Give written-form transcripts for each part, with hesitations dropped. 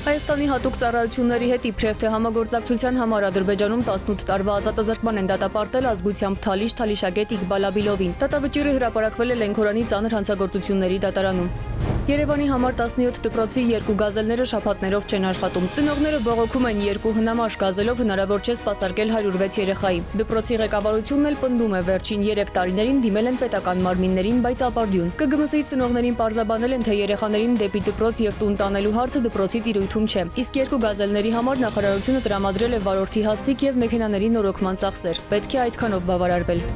Հայաստանի հատուկ ծառայությունների հետ իբրև թե համագործակցության համար Ադրբեջանում 18 տարվա ազատազրկման են դատապարտել ազգությամբ Թալիշ Թալիշագետ Իqbal Աբիլովին։ Դատավճիռը հրապարակվել է Լենքորանի ծանր հանցագործությունների դատարանում։ Երևանի համար 17 դպրոցի 2 գազելները շաբաթներով չեն աշխատում։ Ծնողները բողոքում են 2 հնամաշ գազելով հնարավոր չէ սպասարկել 106 երեխայի։ Դպրոցի ղեկավարությունն էլ պնդում է վերջին 3 տարիներին դիմել են պետական մարմիններին, բայց ապարդյուն։ ԿԳՄՍ-ի ծնողներին պարզաբանել են, թե երեխաներին դեպի դպրոց եւ տուն տանելու հարցը դպրոցի տիրույթում չէ։ Իսկ 2 գազելների համար նախարարությունը տրամադրել է վարորդի հաստիք եւ մեքենաների նորոգման ծախսեր։ Պետք է այդքանով բավարարվել։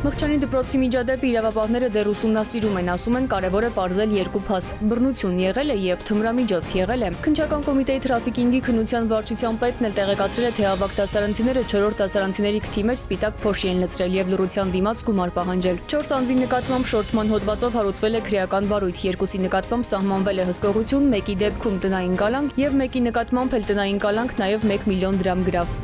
Մղճանի դպրոցի միջադեպի իրավապահները դեռ ուսումնասիրում են, ասում են կարևոր է պարզել 2 փաստ՝ բռնություն եղել է եւ թմրամիջոց եղել է։ Քննչական կոմիտեի թրաֆիկինգի քննության վարչության պետն էլ տեղեկացրել է, թե ավագ դասարանցիները 4-րդ դասարանցիների քթի մեջ սպիտակ փոշի են լցրել եւ լռության դիմաց գումար պահանջել։ 4 անձի նկատմամբ շորթման հոդվածով հարուցվել է քրեական վարույթ, 2-ի նկատմամբ սահմանվել է հսկողություն, 1-ի դեպքում տնային կալանք եւ 1-ի նկատմամբ էլ տնային կալանք, նաեւ 1 միլիոն դրամ գրավ։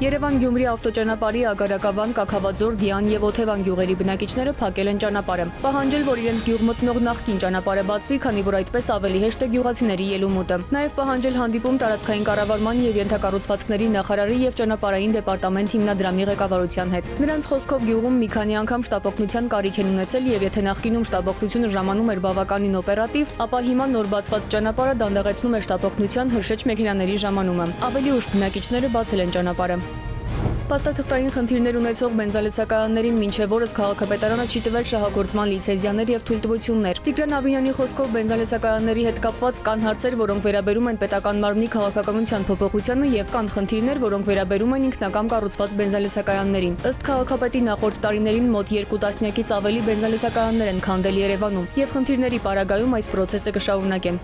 Երևան-Գյումրի ավտոճանապարհի Ագարակավան, Կաքավաձոր, Դիան եւ Օթևան գյուղերի բնակիչները փակել են ճանապարհը։ Պահանջել, որ իրենց գյուղ մտնող նախկին ճանապարհը բացվի, քանի որ այդպես ավելի հեշտ է գյուղացիների ելումուտը։ Նաեւ պահանջել հանդիպում տարածքային կառավարման եւ ենթակառուցվածքների նախարարի եւ ճանապարհային դեպարտամենտ հիմնադրամի ղեկավարության հետ։ Նրանց խոսքով գյուղում մի քանի անգամ շտապօգնության կարիք են ունեցել եւ եթե նախկինում շտապօգնությունը ժամանում էր բավականին օպերատիվ, ապա հիմա նոր բացված ճանապարհը դանդաղեցնում է շտապօգնության հրշեջ մեքենաների ժամանումը։ Ավելի ուշ բնակիչները բացել են ճանապարհը։ Փաստաթղթային խնդիրներ ունեցող բենզալեցակայաններին մինչև օրս քաղաքապետարանը չի տվել շահագործման լիցենզիաներ եւ թույլտվություններ։ Տիգրան Ավինյանի խոսքով բենզալեցակայանների հետ կապված կան հարցեր, որոնք վերաբերում են պետական մարմնի քաղաքականության փոփոխությանը եւ կան խնդիրներ, որոնք վերաբերում են ինքնակամ կառուցված բենզալեցակայաններին։ Ըստ քաղաքապետի նախորդ տարիներին մոտ 2 տասնյակից ավելի բենզալեցակայաններ են քանդել Երևանում եւ խնդիրների պարագայում այս process-ը կշարունակեն։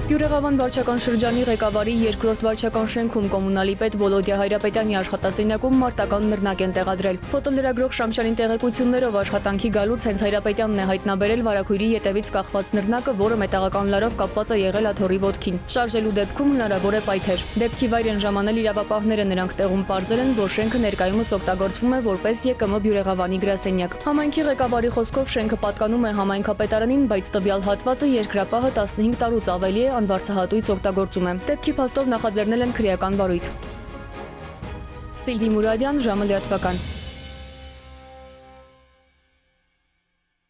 Գյուղեղավան վարչական շրջանի ղեկավարի 2-րդ վարչական շենքում կոմունալի պետ Վոլոդիա Հայրապետյանի աշխատասենյակում մարտական նռնակ են տեղադրել։ Ֆոտոլրագրող Շամչյանին տեղեկություններով աշխատանքի գալուց հենց Հայրապետյանն է հայտնաբերել վարագույրի ետևից կախված նռնակը, որը մետաղական լարով կապված է եղել աթոռի ոտքին։ Շարժելու դեպքում հնարավոր է պայթեր։ Դեպքի վայր են ժամանել իրավապահները, նրանք տեղում պարզել են, որ շենքը ներկայումս օգտագործվում է որպես ԵԿՄ Բյուրեղավանի գրասենյակ։ Համայնքի ղեկավարի խոսքով շենքը պատկանում է համայնքապետարանին, բայց տվյալ հատվածը երկրապահը 15 տարուց ավելի է անվարձահատույց օգտագործում է։ Դեպքի փաստով նախաձեռնել են քրեական վարույթ։ Սիլվի Մուրադյան, ժամը լրատվական։